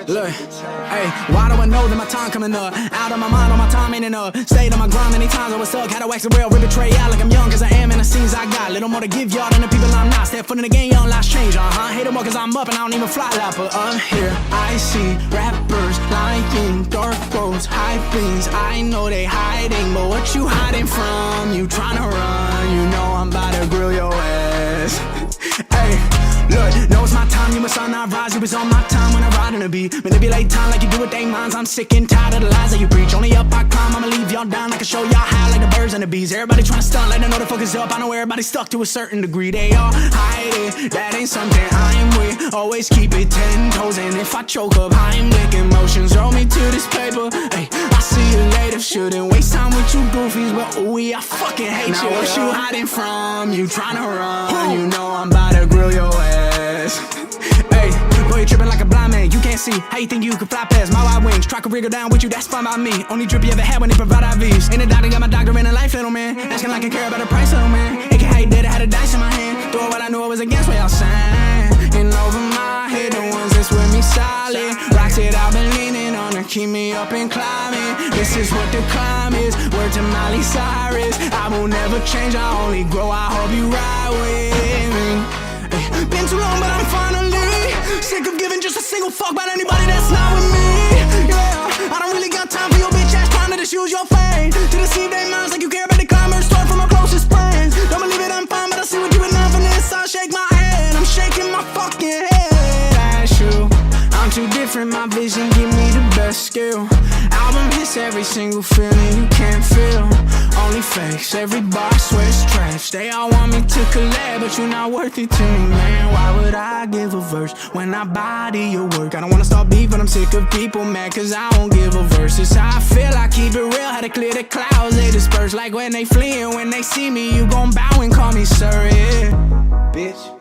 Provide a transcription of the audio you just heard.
Look, hey, why do I know that my time coming up? Out of my mind, all my time ain't enough. Stayed on my grind many times, I was stuck. Had to wax the rail, rip betray out like I'm young, cause I am in the scenes I got. Little more to give y'all than the people I'm not. Step foot in the game, young lives change, Hate them more cause I'm up and I don't even fly lot. But up here, I see rappers lying, dark roads, high things. I know they hiding, but what you hiding from? You tryna run, you know I'm about to grill your ass. Hey, look, know it's my time, you must not rise. You was on my time when I ride in the beat. Manipulate time like you do with they minds. I'm sick and tired of the lies that you preach. Only up I climb, I'ma leave y'all down. I can show y'all high like the birds and the bees. Everybody tryna stunt like they know the focus up. I know everybody stuck to a certain degree. They all hide it, that ain't something I'm with. Always keep it 10 toes, and if I choke up, Heimlich emotions roll me to this paper. Hey, I see you later. Shouldn't waste time with you goofies, but ooh, I fucking hate now you. Now what you hiding from? You tryna run? You know I'm about to grill your ass. Hey, boy, you tripping like a blind man. You can't see how you think you can fly past my wide wings. Try to wriggle down with you, that's fine by me. Only drip you ever had when they provide IVs. Ain't a doctor, got my doctor in a life, little man. Asking like I care about the price, little man. AK how you did it, had a dice in my hand. Doing what I knew I was against, what y'all saying. And over my head, the ones that's with me solid. Rocks that I've been leaning on to keep me up and climbing. This is what the climb is. Word to Miley Cyrus. I will never change, I only grow. I hope you ride with me. Been too long, but I'm finally sick of giving just a single fuck about anybody that's not with me. Yeah, I don't really got time for your bitch ass trying to just use your fame to deceive their minds like you care about the climbers. Start from my closest friends. Don't believe it, I'm fine, but I see what you enough and this. I shake my head, I'm shaking my fucking head. That's you. I'm too different, my vision give me the best skill. Album hits every single feeling you can't feel. Only fakes, every bar I swear it's trash. They all want me to collab, but you're not worth it to me, man. Why would I give a verse when I body your work? I don't wanna start beef, but I'm sick of people mad cause I don't give a verse. It's how I feel, I keep it real. How to clear the clouds, they disperse. Like when they flee and when they see me, you gon' bow and call me sir, yeah. Bitch.